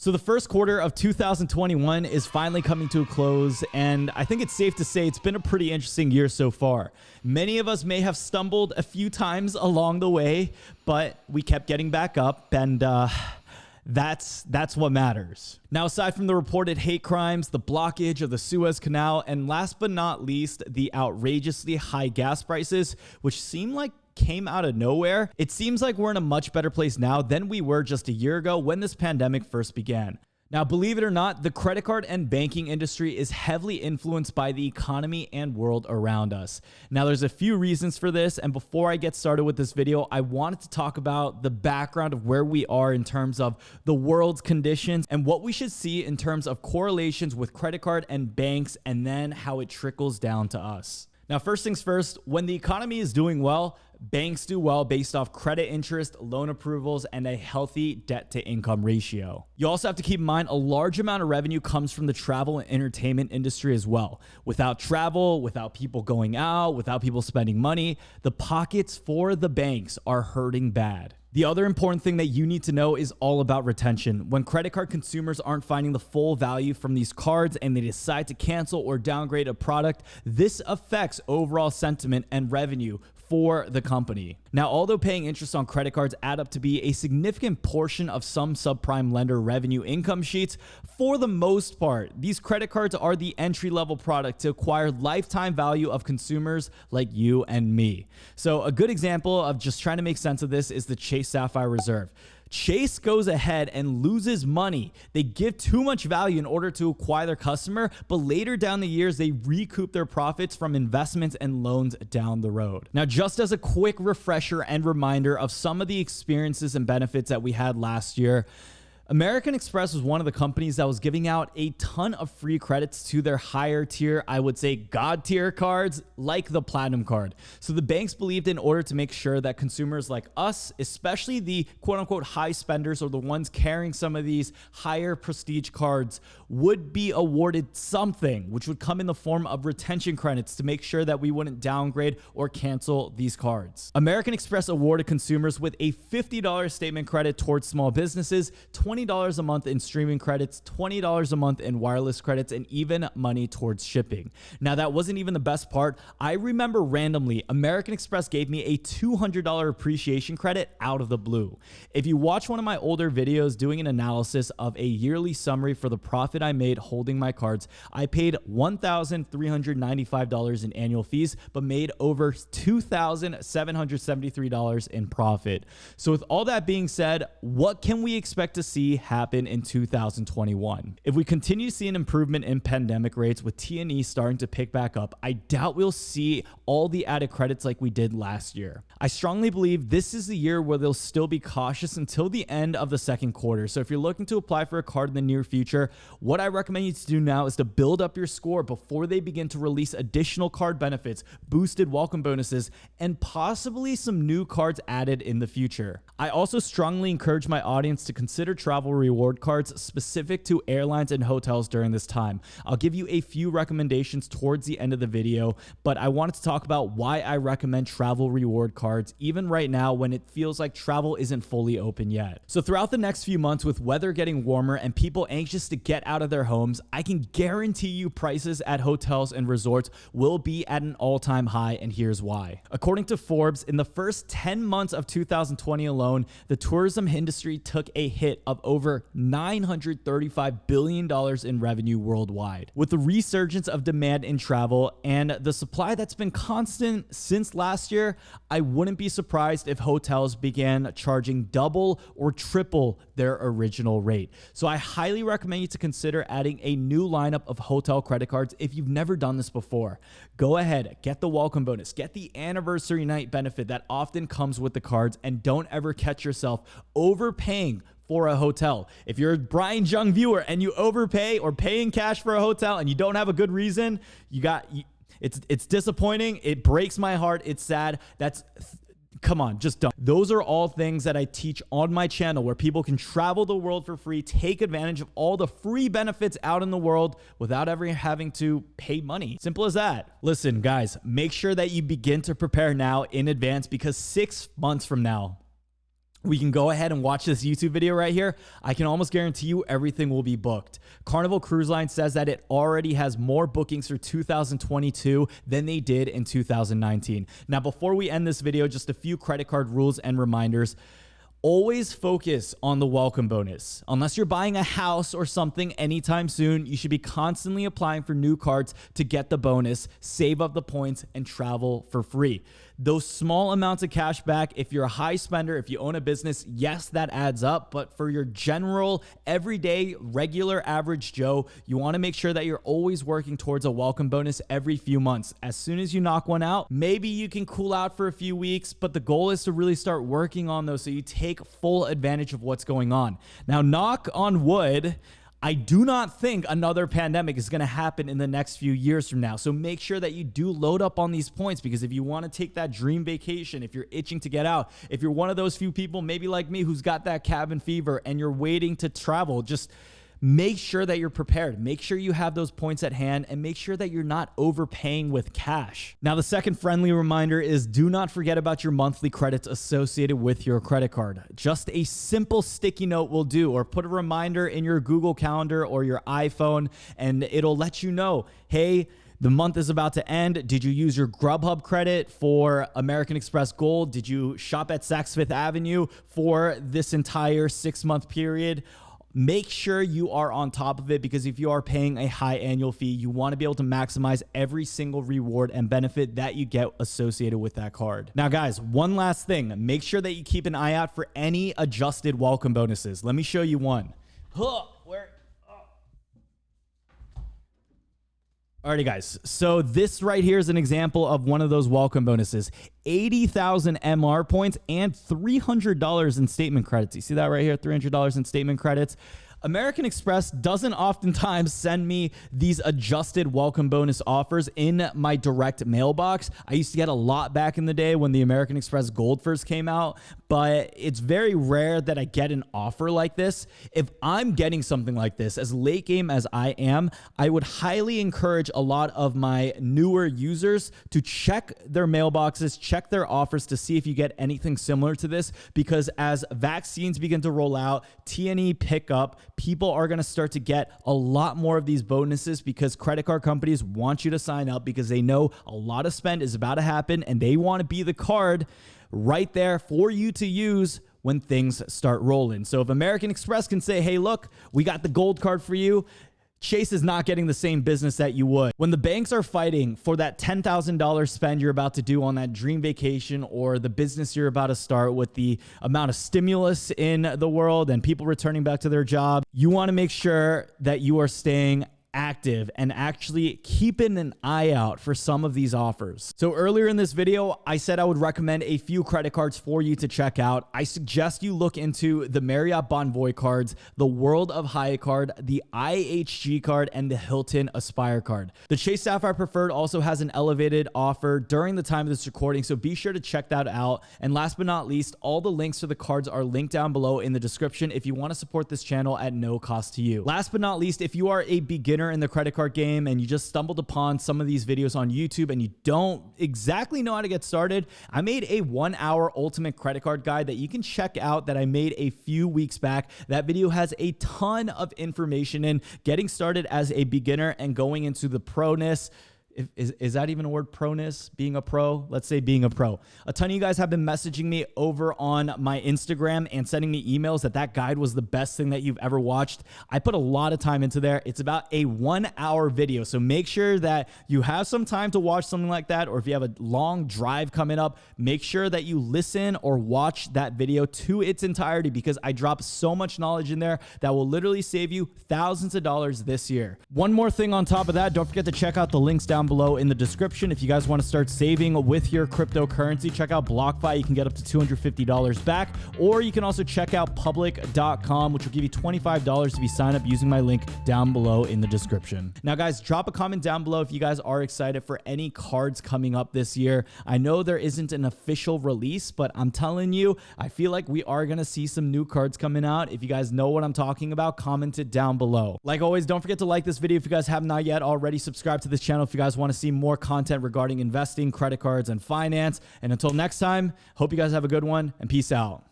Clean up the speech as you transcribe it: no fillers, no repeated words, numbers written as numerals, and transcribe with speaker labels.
Speaker 1: So the first quarter of 2021 is finally coming to a close, and I think it's safe to say it's been a pretty interesting year so far. Many of us may have stumbled a few times along the way, but we kept getting back up, and that's what matters. Now, aside from the reported hate crimes, the blockage of the Suez Canal, and last but not least, the outrageously high gas prices, which seem like came out of nowhere, it seems like we're in a much better place now than we were just a year ago when this pandemic first began. Now, believe it or not, the credit card and banking industry is heavily influenced by the economy and world around us. Now, there's a few reasons for this, and before I get started with this video, I wanted to talk about the background of where we are in terms of the world's conditions and what we should see in terms of correlations with credit card and banks, and then how it trickles down to us. Now, first things first, when the economy is doing well, banks do well based off credit interest, loan approvals, and a healthy debt-to-income ratio. You also have to keep in mind a large amount of revenue comes from the travel and entertainment industry as well. Without travel, without people going out, without people spending money, the pockets for the banks are hurting bad. The other important thing that you need to know is all about retention. When credit card consumers aren't finding the full value from these cards and they decide to cancel or downgrade a product, this affects overall sentiment and revenue for the company. Now, although paying interest on credit cards add up to be a significant portion of some subprime lender revenue income sheets, for the most part, these credit cards are the entry-level product to acquire lifetime value of consumers like you and me. So a good example of just trying to make sense of this is the Chase Sapphire Reserve. Chase goes ahead and loses money. They give too much value in order to acquire their customer, but later down the years, they recoup their profits from investments and loans down the road. Now, just as a quick refresher and reminder of some of the experiences and benefits that we had last year, American Express was one of the companies that was giving out a ton of free credits to their higher tier, I would say God tier cards, like the Platinum card. So the banks believed in order to make sure that consumers like us, especially the quote unquote high spenders or the ones carrying some of these higher prestige cards, would be awarded something, which would come in the form of retention credits to make sure that we wouldn't downgrade or cancel these cards. American Express awarded consumers with a $50 statement credit towards small businesses, $20 a month in streaming credits, $20 a month in wireless credits, and even money towards shipping. Now, that wasn't even the best part. I remember randomly, American Express gave me a $200 appreciation credit out of the blue. If you watch one of my older videos doing an analysis of a yearly summary for the profit I made holding my cards, I paid $1,395 in annual fees, but made over $2,773 in profit. So with all that being said, what can we expect to see happen in 2021? If we continue to see an improvement in pandemic rates with T&E starting to pick back up, I doubt we'll see all the added credits like we did last year. I strongly believe this is the year where they'll still be cautious until the end of the second quarter. So if you're looking to apply for a card in the near future, what I recommend you to do now is to build up your score before they begin to release additional card benefits, boosted welcome bonuses, and possibly some new cards added in the future. I also strongly encourage my audience to consider travel reward cards specific to airlines and hotels during this time. I'll give you a few recommendations towards the end of the video, but I wanted to talk about why I recommend travel reward cards even right now when it feels like travel isn't fully open yet. So throughout the next few months, with weather getting warmer and people anxious to get out of their homes, I can guarantee you prices at hotels and resorts will be at an all-time high, and here's why. According to Forbes, in the first 10 months of 2020 alone, the tourism industry took a hit of over $935 billion in revenue worldwide. With the resurgence of demand in travel and the supply that's been constant since last year, I wouldn't be surprised if hotels began charging double or triple their original rate. So I highly recommend you to consider adding a new lineup of hotel credit cards if you've never done this before. Go ahead, get the welcome bonus, get the anniversary night benefit that often comes with the cards, and don't ever catch yourself overpaying for a hotel. If you're a Brian Jung viewer and you overpay or pay in cash for a hotel and you don't have a good reason, it's disappointing. It breaks my heart. It's sad. Come on, just don't. Those are all things that I teach on my channel where people can travel the world for free, take advantage of all the free benefits out in the world without ever having to pay money. Simple as that. Listen, guys, make sure that you begin to prepare now in advance, because 6 months from now, we can go ahead and watch this YouTube video right here. I can almost guarantee you everything will be booked. Carnival Cruise Line says that it already has more bookings for 2022 than they did in 2019. Now, before we end this video, just a few credit card rules and reminders. Always focus on the welcome bonus. Unless you're buying a house or something anytime soon, you should be constantly applying for new cards to get the bonus, save up the points, and travel for free. Those small amounts of cash back, if you're a high spender, if you own a business, yes, that adds up. But for your general, everyday, regular, average Joe, you want to make sure that you're always working towards a welcome bonus every few months. As soon as you knock one out, maybe you can cool out for a few weeks, but the goal is to really start working on those so you take full advantage of what's going on. Now, knock on wood, I do not think another pandemic is going to happen in the next few years from now. So make sure that you do load up on these points, because if you want to take that dream vacation, if you're itching to get out, if you're one of those few people, maybe like me, who's got that cabin fever and you're waiting to travel, just make sure that you're prepared. Make sure you have those points at hand, and make sure that you're not overpaying with cash. Now, the second friendly reminder is do not forget about your monthly credits associated with your credit card. Just a simple sticky note will do, or put a reminder in your Google Calendar or your iPhone, and it'll let you know, hey, the month is about to end. Did you use your Grubhub credit for American Express Gold? Did you shop at Saks Fifth Avenue for this entire 6-month period? Make sure you are on top of it, because if you are paying a high annual fee, you want to be able to maximize every single reward and benefit that you get associated with that card. Now, guys, one last thing. Make sure that you keep an eye out for any adjusted welcome bonuses. Let me show you one. Alrighty, guys. So this right here is an example of one of those welcome bonuses. 80,000 MR points and $300 in statement credits. You see that right here? $300 in statement credits. American Express doesn't oftentimes send me these adjusted welcome bonus offers in my direct mailbox. I used to get a lot back in the day when the American Express Gold first came out, but it's very rare that I get an offer like this. If I'm getting something like this, as late game as I am, I would highly encourage a lot of my newer users to check their mailboxes, check their offers to see if you get anything similar to this, because as vaccines begin to roll out, T&E pick up, people are going to start to get a lot more of these bonuses, because credit card companies want you to sign up, because they know a lot of spend is about to happen, and they want to be the card right there for you to use when things start rolling. So if American Express can say, hey, look, we got the gold card for you, Chase is not getting the same business that you would. When the banks are fighting for that $10,000 spend you're about to do on that dream vacation, or the business you're about to start, with the amount of stimulus in the world and people returning back to their job, you want to make sure that you are staying active and actually keeping an eye out for some of these offers. So earlier in this video, I said I would recommend a few credit cards for you to check out. I suggest you look into the Marriott Bonvoy cards, the World of Hyatt card, the IHG card, and the Hilton Aspire card. The Chase Sapphire Preferred also has an elevated offer during the time of this recording, so be sure to check that out. And last but not least, all the links to the cards are linked down below in the description if you want to support this channel at no cost to you. Last but not least, if you are a beginner in the credit card game and you just stumbled upon some of these videos on YouTube and you don't exactly know how to get started, I made a 1-hour ultimate credit card guide that you can check out that I made a few weeks back. That video has a ton of information in getting started as a beginner and going into the proness. Is that even a word, proness? Being a pro? Let's say being a pro. A ton of you guys have been messaging me over on my Instagram and sending me emails that guide was the best thing that you've ever watched. I put a lot of time into there. It's about a 1-hour video. So make sure that you have some time to watch something like that, or if you have a long drive coming up, make sure that you listen or watch that video to its entirety, because I drop so much knowledge in there that will literally save you thousands of dollars this year. One more thing on top of that, don't forget to check out the links down below in the description. If you guys want to start saving with your cryptocurrency, check out BlockFi. You can get up to $250 back, or you can also check out public.com, which will give you $25 if you sign up using my link down below in the description. Now, guys, drop a comment down below if you guys are excited for any cards coming up this year. I know there isn't an official release, but I'm telling you, I feel like we are going to see some new cards coming out. If you guys know what I'm talking about, comment it down below. Like always, don't forget to like this video if you guys have not yet already. Subscribe to this channel if you guys want to see more content regarding investing, credit cards, and finance. And until next time, hope you guys have a good one, and peace out.